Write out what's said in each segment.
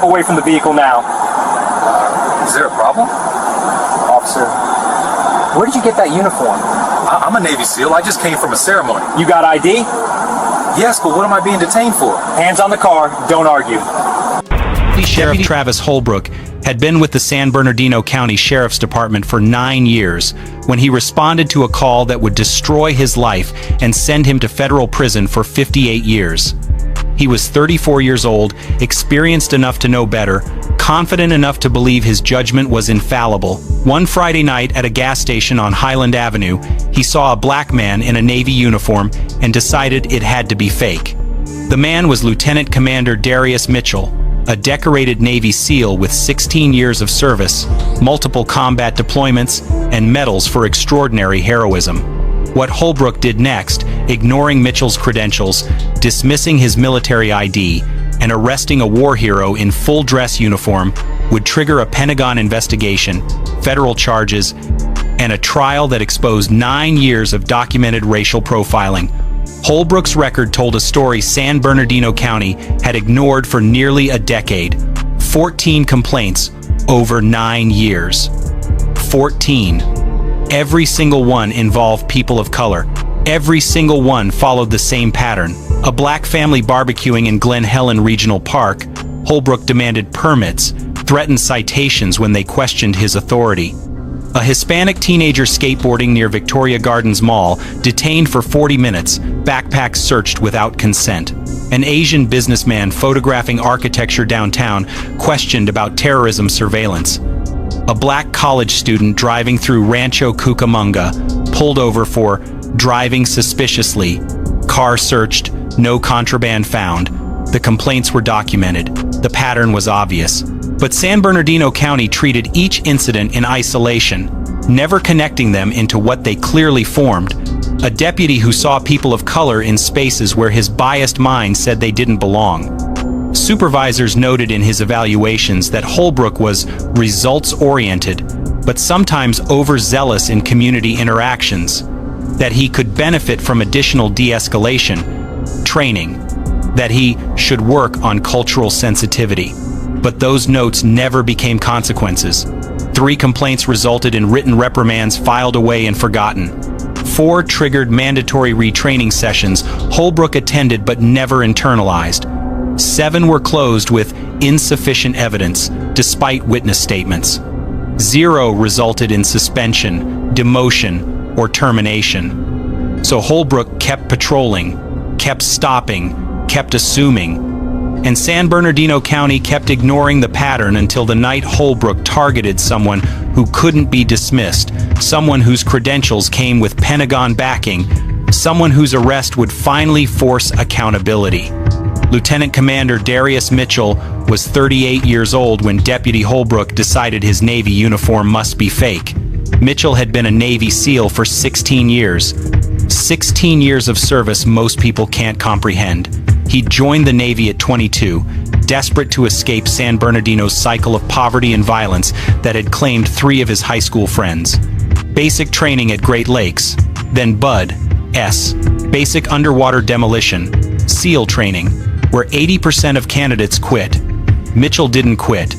Away from the vehicle now. Is there a problem? Officer, where did you get that uniform? I'm a Navy SEAL. I just came from a ceremony. You got ID? Yes, but what am I being detained for? Hands on the car, don't argue. Sheriff Travis Holbrook had been with the San Bernardino County Sheriff's Department for 9 years when he responded to a call that would destroy his life and send him to federal prison for 58 years. He was 34 years old, experienced enough to know better, confident enough to believe his judgment was infallible. One Friday night at a gas station on Highland Avenue, he saw a black man in a Navy uniform and decided it had to be fake. The man was Lieutenant Commander Darius Mitchell, a decorated Navy SEAL with 16 years of service, multiple combat deployments, and medals for extraordinary heroism. What Holbrook did next, ignoring Mitchell's credentials, dismissing his military ID, and arresting a war hero in full dress uniform, would trigger a Pentagon investigation, federal charges, and a trial that exposed 9 years of documented racial profiling. Holbrook's record told a story San Bernardino County had ignored for nearly a decade. 14 complaints over 9 years. 14. Every single one involved people of color. Every single one followed the same pattern. A black family barbecuing in Glen Helen Regional Park, Holbrook demanded permits, threatened citations when they questioned his authority. A Hispanic teenager skateboarding near Victoria Gardens Mall, detained for 40 minutes, backpacks searched without consent. An Asian businessman photographing architecture downtown, questioned about terrorism surveillance. A black college student driving through Rancho Cucamonga, pulled over for driving suspiciously. Car searched, no contraband found. The complaints were documented. The pattern was obvious. But San Bernardino County treated each incident in isolation, never connecting them into what they clearly formed. A deputy who saw people of color in spaces where his biased mind said they didn't belong. Supervisors noted in his evaluations that Holbrook was results-oriented, but sometimes overzealous in community interactions, that he could benefit from additional de-escalation training, that he should work on cultural sensitivity. But those notes never became consequences. 3 complaints resulted in written reprimands filed away and forgotten. 4 triggered mandatory retraining sessions Holbrook attended but never internalized. 7 were closed with insufficient evidence, despite witness statements. 0 resulted in suspension, demotion, or termination. So Holbrook kept patrolling, kept stopping, kept assuming, and San Bernardino County kept ignoring the pattern until the night Holbrook targeted someone who couldn't be dismissed, someone whose credentials came with Pentagon backing, someone whose arrest would finally force accountability. Lieutenant Commander Darius Mitchell was 38 years old when Deputy Holbrook decided his Navy uniform must be fake. Mitchell had been a Navy SEAL for 16 years. 16 years of service most people can't comprehend. He joined the Navy at 22, desperate to escape San Bernardino's cycle of poverty and violence that had claimed 3 of his high school friends. Basic training at Great Lakes, then BUD/S, basic underwater demolition, SEAL training, where 80% of candidates quit. Mitchell didn't quit.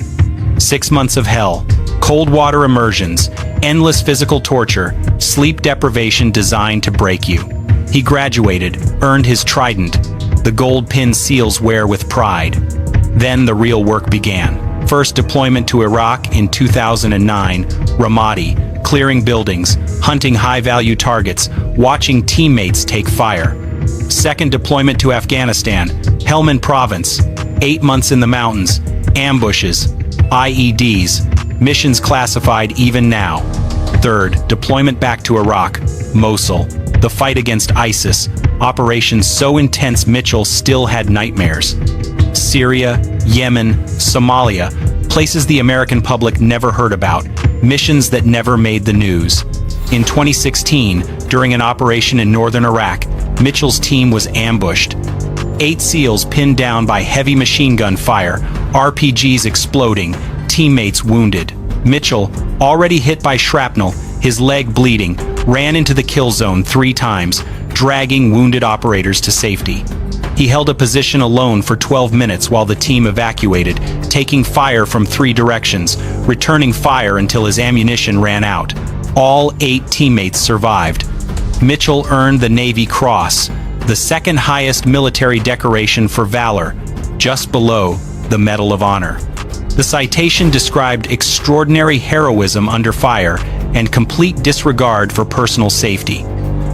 6 months of hell, cold water immersions, endless physical torture, sleep deprivation designed to break you. He graduated, earned his trident, the gold pin SEALs wear with pride. Then the real work began. First deployment to Iraq in 2009, Ramadi, clearing buildings, hunting high-value targets, watching teammates take fire. Second deployment to Afghanistan, Helmand Province, 8 months in the mountains, ambushes, IEDs, missions classified even now. Third, deployment back to Iraq, Mosul, the fight against ISIS, operations so intense Mitchell still had nightmares. Syria, Yemen, Somalia, places the American public never heard about, missions that never made the news. In 2016, during an operation in northern Iraq, Mitchell's team was ambushed. 8 SEALs pinned down by heavy machine gun fire, RPGs exploding, teammates wounded. Mitchell, already hit by shrapnel, his leg bleeding, ran into the kill zone 3 times, dragging wounded operators to safety. He held a position alone for 12 minutes while the team evacuated, taking fire from 3 directions, returning fire until his ammunition ran out. All 8 teammates survived. Mitchell earned the Navy Cross, the second highest military decoration for valor, just below the Medal of Honor. The citation described extraordinary heroism under fire and complete disregard for personal safety.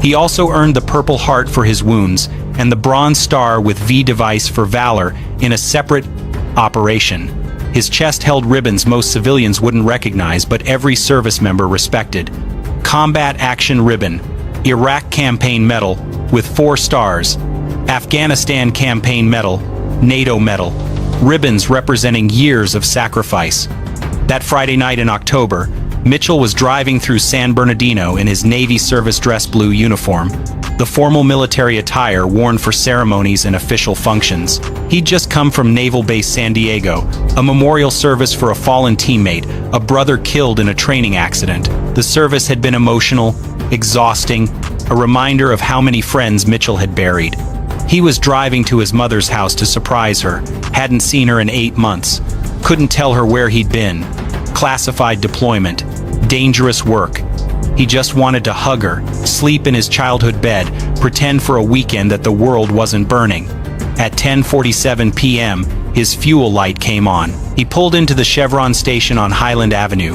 He also earned the Purple Heart for his wounds and the Bronze Star with V device for valor in a separate operation. His chest held ribbons most civilians wouldn't recognize, but every service member respected. Combat Action Ribbon, Iraq Campaign Medal with 4 stars, Afghanistan Campaign Medal, NATO Medal, ribbons representing years of sacrifice. That Friday night in October, Mitchell was driving through San Bernardino in his Navy service dress blue uniform, the formal military attire worn for ceremonies and official functions. He'd just come from Naval Base San Diego, a memorial service for a fallen teammate, a brother killed in a training accident. The service had been emotional, exhausting, a reminder of how many friends Mitchell had buried. He was driving to his mother's house to surprise her, hadn't seen her in 8 months, couldn't tell her where he'd been. Classified deployment, dangerous work. He just wanted to hug her, sleep in his childhood bed, pretend for a weekend that the world wasn't burning. At 10:47 p.m., his fuel light came on. He pulled into the Chevron station on Highland Avenue.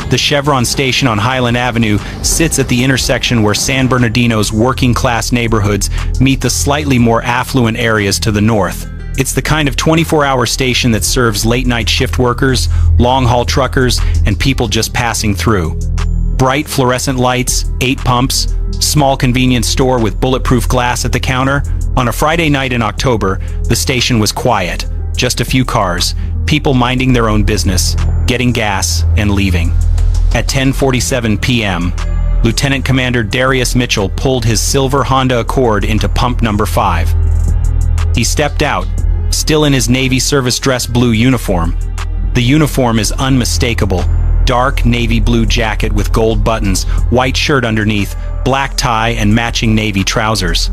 The Chevron station on Highland Avenue sits at the intersection where San Bernardino's working-class neighborhoods meet the slightly more affluent areas to the north. It's the kind of 24-hour station that serves late-night shift workers, long-haul truckers, and people just passing through. Bright fluorescent lights, 8 pumps, small convenience store with bulletproof glass at the counter. On a Friday night in October, the station was quiet. Just a few cars, people minding their own business, getting gas, and leaving. At 10:47 p.m., Lieutenant Commander Darius Mitchell pulled his silver Honda Accord into pump number 5. He stepped out, still in his Navy service dress blue uniform. The uniform is unmistakable. Dark navy blue jacket with gold buttons, white shirt underneath, black tie and matching navy trousers.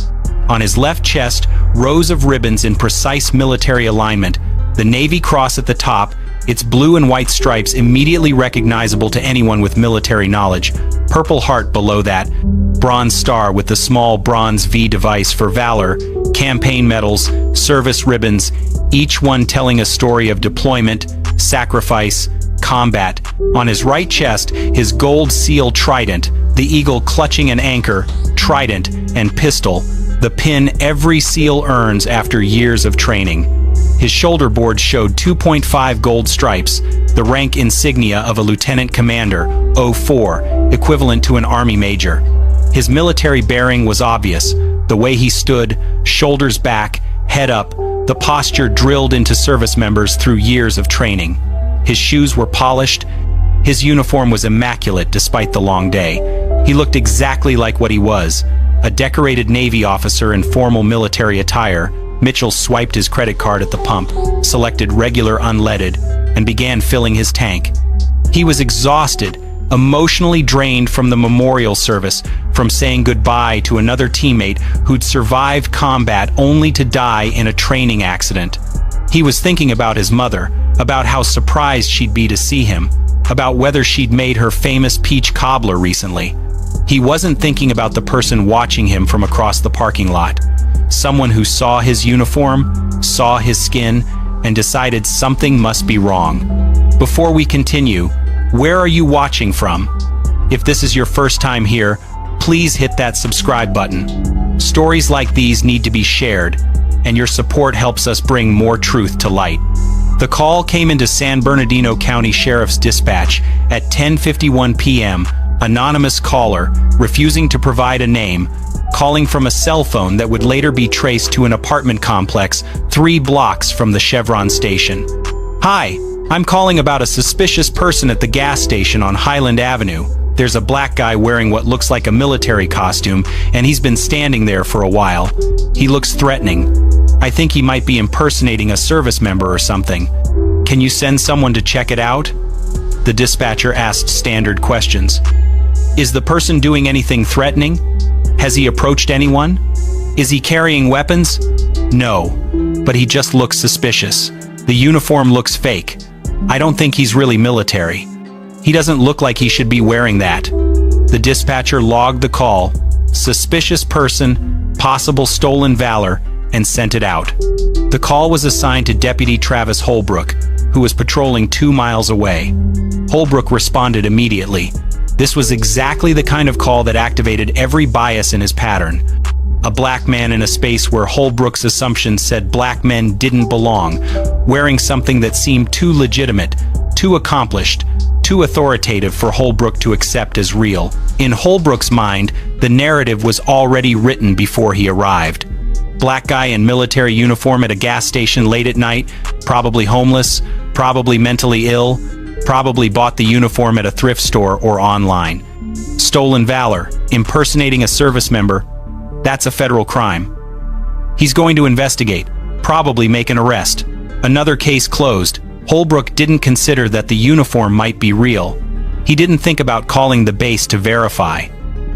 On his left chest, rows of ribbons in precise military alignment, the Navy Cross at the top, its blue and white stripes immediately recognizable to anyone with military knowledge, Purple Heart below that, Bronze Star with the small bronze V device for valor, campaign medals, service ribbons, each one telling a story of deployment, sacrifice, combat. On his right chest, his gold seal trident, the eagle clutching an anchor, trident, and pistol, the pin every SEAL earns after years of training. His shoulder board showed 2.5 gold stripes, the rank insignia of a lieutenant commander, 04, equivalent to an army major. His military bearing was obvious, the way he stood, shoulders back, head up, the posture drilled into service members through years of training. His shoes were polished. His uniform was immaculate despite the long day. He looked exactly like what he was, a decorated Navy officer in formal military attire. Mitchell swiped his credit card at the pump, selected regular unleaded, and began filling his tank. He was exhausted, emotionally drained from the memorial service, from saying goodbye to another teammate who'd survived combat only to die in a training accident. He was thinking about his mother, about how surprised she'd be to see him, about whether she'd made her famous peach cobbler recently. He wasn't thinking about the person watching him from across the parking lot. Someone who saw his uniform, saw his skin, and decided something must be wrong. Before we continue, where are you watching from? If this is your first time here, please hit that subscribe button. Stories like these need to be shared, and your support helps us bring more truth to light. The call came into San Bernardino County Sheriff's Dispatch at 10:51 p.m. Anonymous caller, refusing to provide a name, calling from a cell phone that would later be traced to an apartment complex 3 blocks from the Chevron station. "Hi, I'm calling about a suspicious person at the gas station on Highland Avenue. There's a black guy wearing what looks like a military costume, and he's been standing there for a while. He looks threatening. I think he might be impersonating a service member or something. Can you send someone to check it out?" The dispatcher asked standard questions. "Is the person doing anything threatening? Has he approached anyone?" Is he carrying weapons? No, but he just looks suspicious. The uniform looks fake. I don't think he's really military. He doesn't look like he should be wearing that. The dispatcher logged the call, suspicious person, possible stolen valor, and sent it out. The call was assigned to Deputy Travis Holbrook, who was patrolling 2 miles away. Holbrook responded immediately. This was exactly the kind of call that activated every bias in his pattern. A black man in a space where Holbrook's assumptions said black men didn't belong, wearing something that seemed too legitimate, too accomplished, too authoritative for Holbrook to accept as real. In Holbrook's mind, the narrative was already written before he arrived. Black guy in military uniform at a gas station late at night, probably homeless, probably mentally ill, probably bought the uniform at a thrift store or online. Stolen valor, impersonating a service member, that's a federal crime. He's going to investigate, probably make an arrest. Another case closed. Holbrook didn't consider that the uniform might be real. He didn't think about calling the base to verify.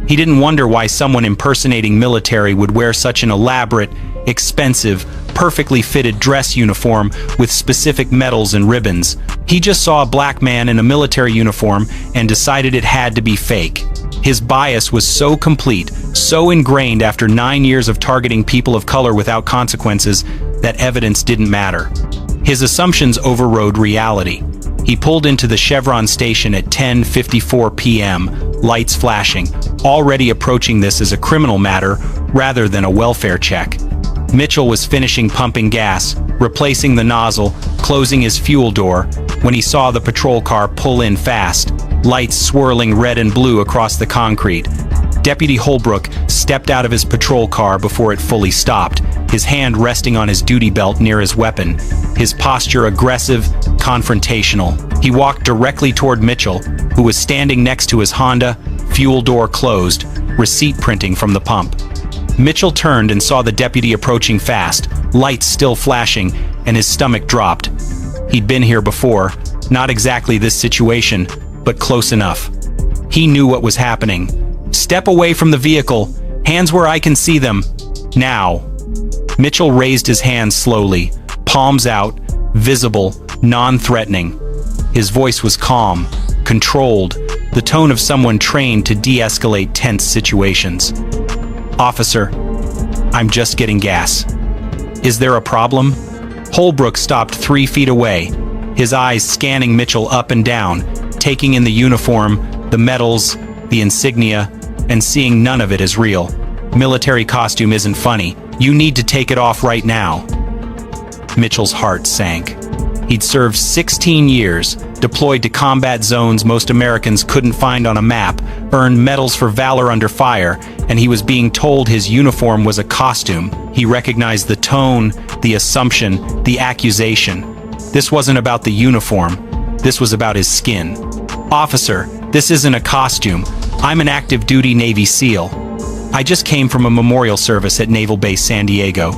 He didn't wonder why someone impersonating military would wear such an elaborate, expensive, perfectly fitted dress uniform with specific medals and ribbons. He just saw a black man in a military uniform and decided it had to be fake. His bias was so complete, so ingrained after 9 years of targeting people of color without consequences, that evidence didn't matter. His assumptions overrode reality. He pulled into the Chevron station at 10:54 p.m., lights flashing, already approaching this as a criminal matter rather than a welfare check. Mitchell was finishing pumping gas, replacing the nozzle, closing his fuel door, when he saw the patrol car pull in fast, lights swirling red and blue across the concrete. Deputy Holbrook stepped out of his patrol car before it fully stopped, his hand resting on his duty belt near his weapon, his posture aggressive, confrontational. He walked directly toward Mitchell, who was standing next to his Honda, fuel door closed, receipt printing from the pump. Mitchell turned and saw the deputy approaching fast, lights still flashing, and his stomach dropped. He'd been here before, not exactly this situation, but close enough. He knew what was happening. Step away from the vehicle, hands where I can see them, now. Mitchell raised his hands slowly, palms out, visible, non-threatening. His voice was calm, controlled, the tone of someone trained to de-escalate tense situations. Officer, I'm just getting gas. Is there a problem? Holbrook stopped 3 feet away, his eyes scanning Mitchell up and down, taking in the uniform, the medals, the insignia, and seeing none of it as real. Military costume isn't funny. You need to take it off right now. Mitchell's heart sank. He'd served 16 years, deployed to combat zones most Americans couldn't find on a map, earned medals for valor under fire, and he was being told his uniform was a costume. He recognized the tone, the assumption, the accusation. This wasn't about the uniform. This was about his skin. Officer, this isn't a costume. I'm an active duty Navy SEAL. I just came from a memorial service at Naval Base San Diego.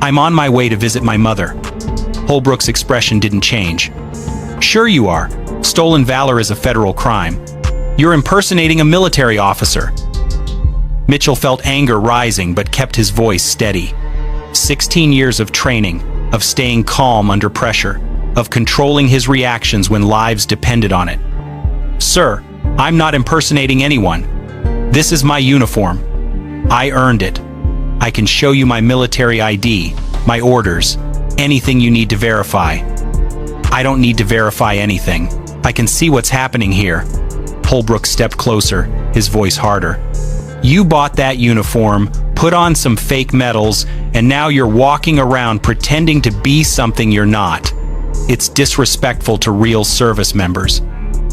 I'm on my way to visit my mother. Holbrook's expression didn't change. Sure you are. Stolen valor is a federal crime. You're impersonating a military officer. Mitchell felt anger rising but kept his voice steady. 16 years of training, of staying calm under pressure, of controlling his reactions when lives depended on it. Sir, I'm not impersonating anyone. This is my uniform. I earned it. I can show you my military ID, my orders, anything you need to verify. I don't need to verify anything. I can see what's happening here. Holbrook stepped closer, his voice harder. You bought that uniform, put on some fake medals, and now you're walking around pretending to be something you're not. It's disrespectful to real service members.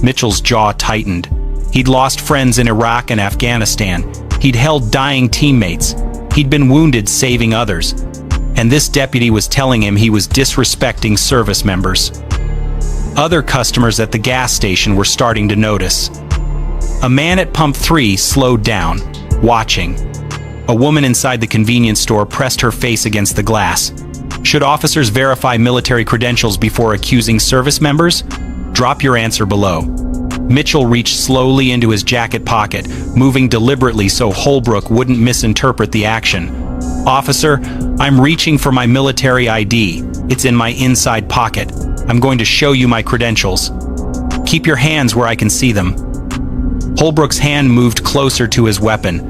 Mitchell's jaw tightened. He'd lost friends in Iraq and Afghanistan. He'd held dying teammates. He'd been wounded saving others. And this deputy was telling him he was disrespecting service members. Other customers at the gas station were starting to notice. A man at pump 3 slowed down, watching. A woman inside the convenience store pressed her face against the glass. Should officers verify military credentials before accusing service members? Drop your answer below. Mitchell reached slowly into his jacket pocket, moving deliberately so Holbrook wouldn't misinterpret the action. "Officer, I'm reaching for my military ID. It's in my inside pocket. I'm going to show you my credentials." "Keep your hands where I can see them." Holbrook's hand moved closer to his weapon.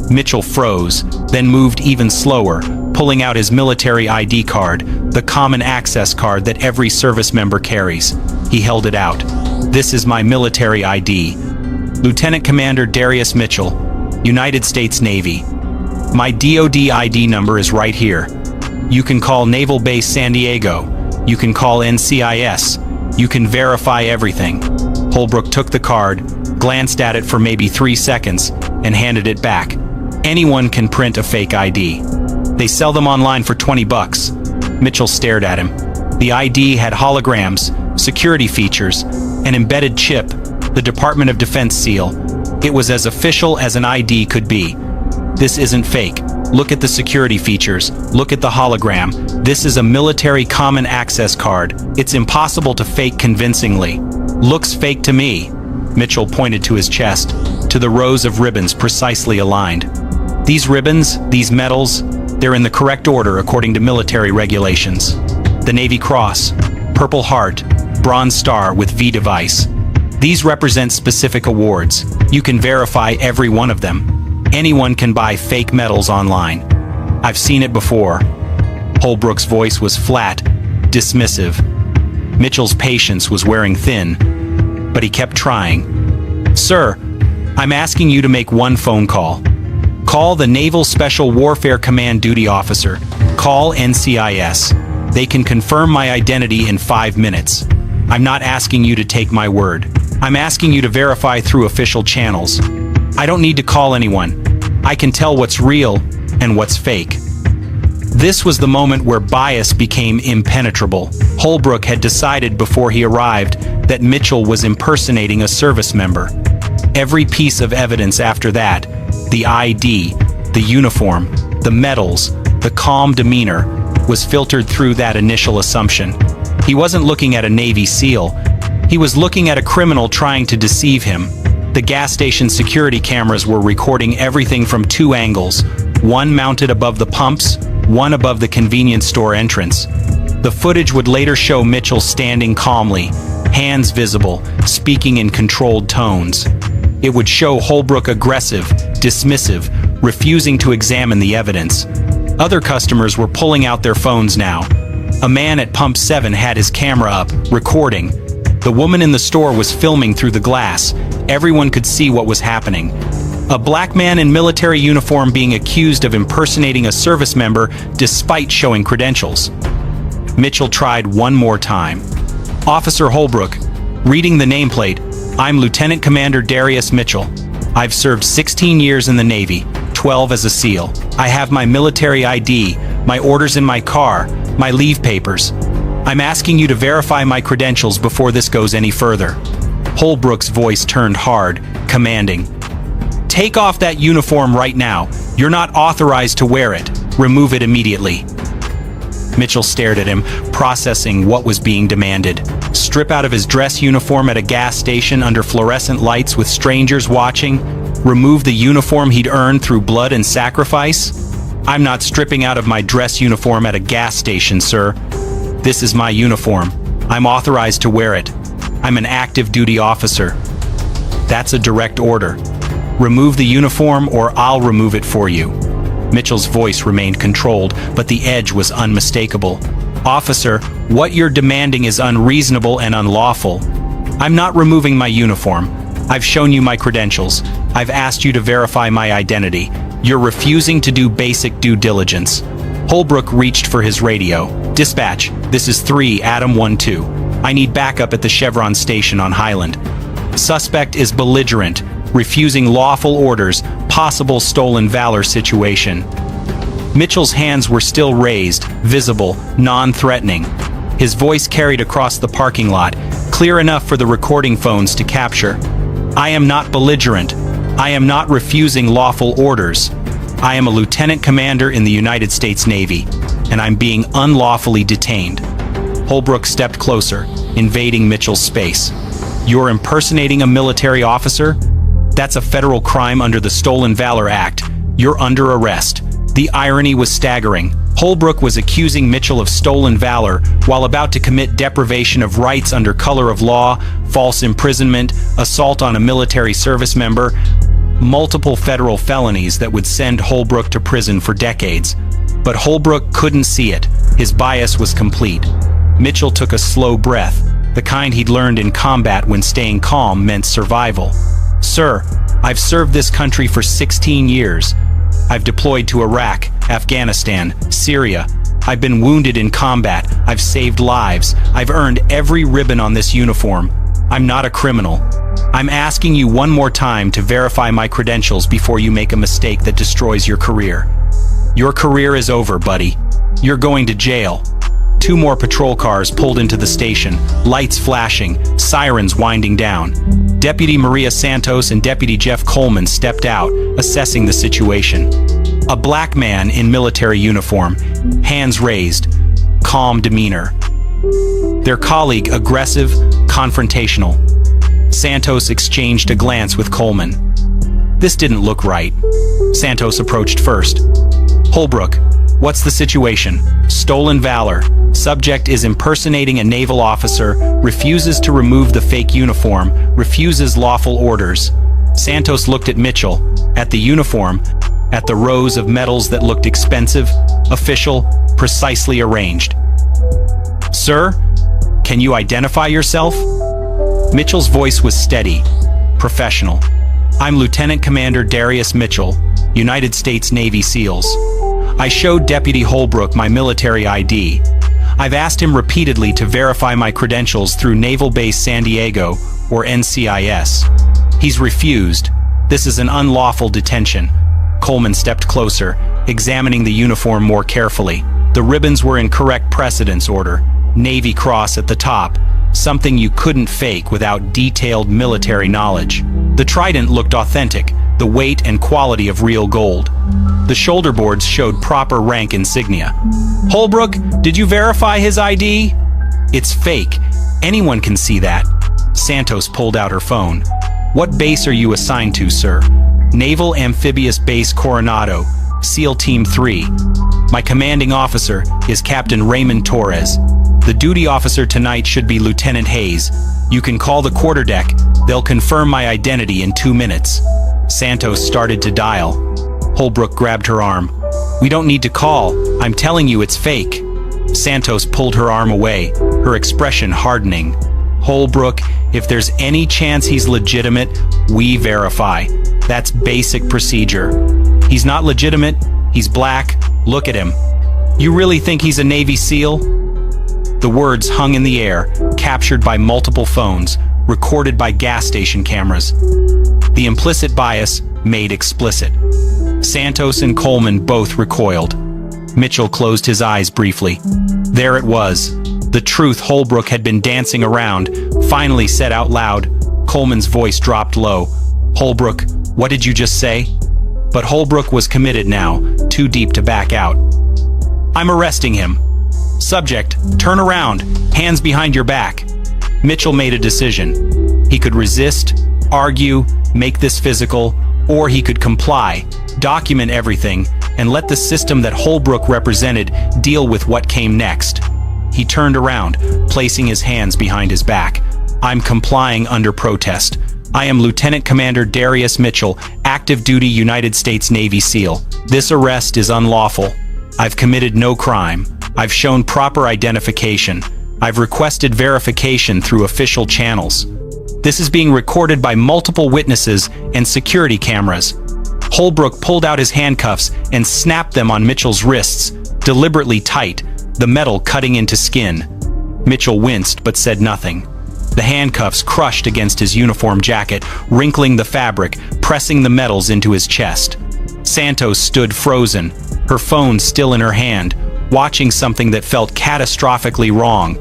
Mitchell froze, then moved even slower, pulling out his military ID card, the common access card that every service member carries. He held it out. "This is my military ID. Lieutenant Commander Darius Mitchell, United States Navy. My DoD ID number is right here. You can call Naval Base San Diego. You can call NCIS. You can verify everything." Holbrook took the card, glanced at it for maybe 3 seconds, and handed it back. "Anyone can print a fake ID. They sell them online for $20. Mitchell stared at him. The ID had holograms, security features, an embedded chip, the Department of Defense seal. It was as official as an ID could be. "This isn't fake. Look at the security features. Look at the hologram. This is a military common access card. It's impossible to fake convincingly. Looks fake to me." Mitchell pointed to his chest, to the rows of ribbons precisely aligned. "These ribbons, these medals, they're in the correct order according to military regulations. The Navy Cross, Purple Heart, Bronze Star with V device. These represent specific awards. You can verify every one of them. Anyone can buy fake medals online. I've seen it before." Holbrook's voice was flat, dismissive. Mitchell's patience was wearing thin, but he kept trying. "Sir, I'm asking you to make one phone call. Call the Naval Special Warfare Command duty officer. Call NCIS. They can confirm my identity in 5 minutes. I'm not asking you to take my word. I'm asking you to verify through official channels. I don't need to call anyone. I can tell what's real and what's fake." This was the moment where bias became impenetrable. Holbrook had decided before he arrived that Mitchell was impersonating a service member. Every piece of evidence after that, the ID, the uniform, the medals, the calm demeanor, was filtered through that initial assumption. He wasn't looking at a Navy SEAL. He was looking at a criminal trying to deceive him. The gas station security cameras were recording everything from 2 angles, one mounted above the pumps, one above the convenience store entrance. The footage would later show Mitchell standing calmly, hands visible, speaking in controlled tones. It would show Holbrook aggressive, dismissive, refusing to examine the evidence. Other customers were pulling out their phones now. A man at Pump 7 had his camera up, recording. The woman in the store was filming through the glass. Everyone could see what was happening. A black man in military uniform being accused of impersonating a service member despite showing credentials. Mitchell tried one more time. "Officer Holbrook, reading the nameplate, I'm Lieutenant Commander Darius Mitchell. I've served 16 years in the Navy, 12 as a SEAL. I have my military ID, my orders in my car, my leave papers. I'm asking you to verify my credentials before this goes any further." Holbrook's voice turned hard, commanding. "Take off that uniform right now. You're not authorized to wear it. Remove it immediately." Mitchell stared at him, processing what was being demanded. Strip out of his dress uniform at a gas station under fluorescent lights with strangers watching? Remove the uniform he'd earned through blood and sacrifice? "I'm not stripping out of my dress uniform at a gas station, sir. This is my uniform. I'm authorized to wear it. I'm an active duty officer. That's a direct order. Remove the uniform or I'll remove it for you." Mitchell's voice remained controlled, but the edge was unmistakable. "Officer, what you're demanding is unreasonable and unlawful. I'm not removing my uniform. I've shown you my credentials. I've asked you to verify my identity. You're refusing to do basic due diligence." Holbrook reached for his radio. "Dispatch, this is 3 Adam 1-2. I need backup at the Chevron station on Highland. Suspect is belligerent, refusing lawful orders, possible stolen valor situation." Mitchell's hands were still raised, visible, non-threatening. His voice carried across the parking lot, clear enough for the recording phones to capture. "I am not belligerent. I am not refusing lawful orders. I am a lieutenant commander in the United States Navy, and I'm being unlawfully detained." Holbrook stepped closer, invading Mitchell's space. "You're impersonating a military officer? That's a federal crime under the Stolen Valor Act. You're under arrest. The irony was staggering. Holbrook was accusing Mitchell of stolen valor while about to commit deprivation of rights under color of law, false imprisonment, assault on a military service member, multiple federal felonies that would send Holbrook to prison for decades. But Holbrook couldn't see it. His bias was complete. Mitchell took a slow breath, the kind he'd learned in combat when staying calm meant survival. "Sir, I've served this country for 16 years. I've deployed to Iraq, Afghanistan, Syria. I've been wounded in combat. I've saved lives. I've earned every ribbon on this uniform. I'm not a criminal. I'm asking you one more time to verify my credentials before you make a mistake that destroys your career. Your career is over, buddy. You're going to jail." 2 more patrol cars pulled into the station, lights flashing, sirens winding down. Deputy Maria Santos and Deputy Jeff Coleman stepped out, assessing the situation. A black man in military uniform, hands raised, calm demeanor. Their colleague aggressive, confrontational. Santos exchanged a glance with Coleman. This didn't look right. Santos approached first. "Holbrook, what's the situation?" "Stolen valor. Subject is impersonating a naval officer, refuses to remove the fake uniform, refuses lawful orders." Santos looked at Mitchell, at the uniform, at the rows of medals that looked expensive, official, precisely arranged. "Sir, can you identify yourself?" Mitchell's voice was steady, professional. "I'm Lieutenant Commander Darius Mitchell, United States Navy SEALs. I showed Deputy Holbrook my military ID. I've asked him repeatedly to verify my credentials through Naval Base San Diego, or NCIS. He's refused. This is an unlawful detention." Coleman stepped closer, examining the uniform more carefully. The ribbons were in correct precedence order. Navy Cross at the top, something you couldn't fake without detailed military knowledge. The trident looked authentic, the weight and quality of real gold. The shoulder boards showed proper rank insignia. "Holbrook, did you verify his ID?" "It's fake. Anyone can see that." Santos pulled out her phone. "What base are you assigned to, sir?" "Naval Amphibious Base Coronado, SEAL Team 3. My commanding officer is Captain Raymond Torres. The duty officer tonight should be Lieutenant Hayes. You can call the quarterdeck. They'll confirm my identity in 2 minutes." Santos started to dial. Holbrook grabbed her arm. "We don't need to call. I'm telling you it's fake." Santos pulled her arm away, her expression hardening. "Holbrook, if there's any chance he's legitimate, we verify. That's basic procedure. He's not legitimate. He's black. Look at him. You really think he's a Navy SEAL?" The words hung in the air, captured by multiple phones, recorded by gas station cameras. The implicit bias made explicit. Santos and Coleman both recoiled. Mitchell closed his eyes briefly. There it was. The truth Holbrook had been dancing around, finally said out loud. Coleman's voice dropped low. "Holbrook, what did you just say?" But Holbrook was committed now, too deep to back out. "I'm arresting him. Subject, turn around, hands behind your back." Mitchell made a decision. He could resist, argue, make this physical, or he could comply, document everything, and let the system that Holbrook represented deal with what came next. He turned around, placing his hands behind his back. "I'm complying under protest. I am Lieutenant Commander Darius Mitchell, active duty United States Navy SEAL. This arrest is unlawful. I've committed no crime. I've shown proper identification. I've requested verification through official channels. This is being recorded by multiple witnesses and security cameras." Holbrook pulled out his handcuffs and snapped them on Mitchell's wrists, deliberately tight, the metal cutting into skin. Mitchell winced but said nothing. The handcuffs crushed against his uniform jacket, wrinkling the fabric, pressing the metals into his chest. Santos stood frozen, her phone still in her hand, watching something that felt catastrophically wrong.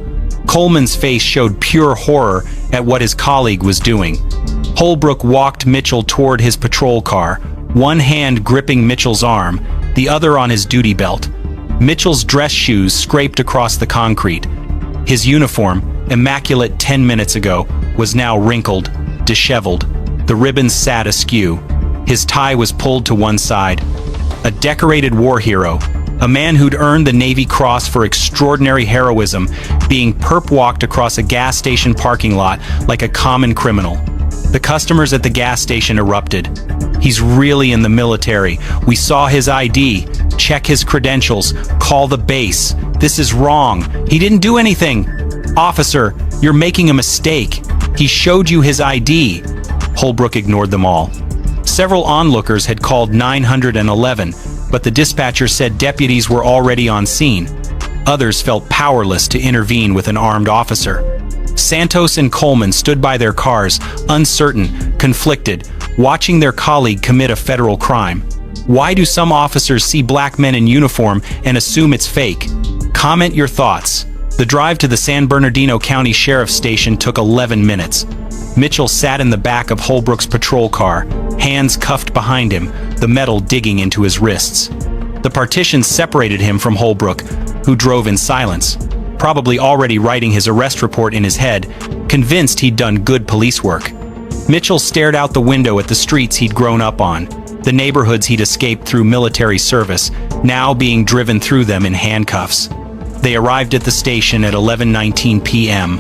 Coleman's face showed pure horror at what his colleague was doing. Holbrook walked Mitchell toward his patrol car, one hand gripping Mitchell's arm, the other on his duty belt. Mitchell's dress shoes scraped across the concrete. His uniform, immaculate 10 minutes ago, was now wrinkled, disheveled. The ribbons sat askew. His tie was pulled to one side. a decorated war hero, a man who'd earned the Navy Cross for extraordinary heroism, being perp-walked across a gas station parking lot like a common criminal. The customers at the gas station erupted. He's really in the military. We saw his ID. Check his credentials. Call the base. This is wrong. He didn't do anything. Officer, you're making a mistake. He showed you his ID. Holbrook ignored them all. Several onlookers had called 911, but the dispatcher said deputies were already on scene. Others felt powerless to intervene with an armed officer. Santos and Coleman stood by their cars, uncertain, conflicted, watching their colleague commit a federal crime. Why do some officers see black men in uniform and assume it's fake? Comment your thoughts. The drive to the San Bernardino County Sheriff's Station took 11 minutes. Mitchell sat in the back of Holbrook's patrol car, hands cuffed behind him, the metal digging into his wrists. The partition separated him from Holbrook, who drove in silence, probably already writing his arrest report in his head, convinced he'd done good police work. Mitchell stared out the window at the streets he'd grown up on, the neighborhoods he'd escaped through military service, now being driven through them in handcuffs. They arrived at the station at 11:19 p.m.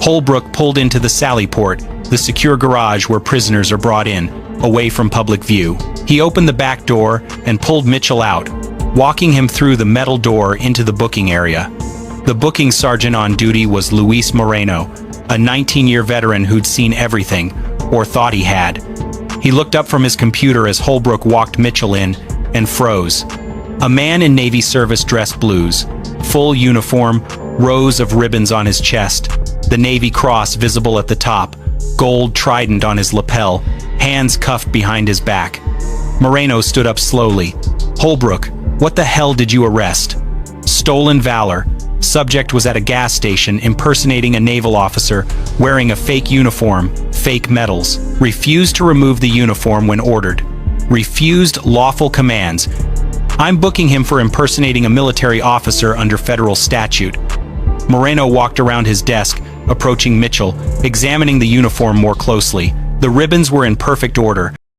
Holbrook pulled into the Sallyport, the secure garage where prisoners are brought in, away from public view. He opened the back door and pulled Mitchell out, walking him through the metal door into the booking area. The booking sergeant on duty was Luis Moreno, a 19-year veteran who'd seen everything, or thought he had. He looked up from his computer as Holbrook walked Mitchell in, and froze. A man in Navy service dress blues, full uniform, rows of ribbons on his chest, the Navy Cross visible at the top, gold trident on his lapel, hands cuffed behind his back. Moreno stood up slowly. Holbrook, what the hell did you arrest? Stolen valor. Subject was at a gas station impersonating a naval officer, wearing a fake uniform, fake medals. Refused to remove the uniform when ordered. Refused lawful commands. I'm booking him for impersonating a military officer under federal statute. Moreno walked around his desk, approaching Mitchell, examining the uniform more closely. The ribbons were in perfect order,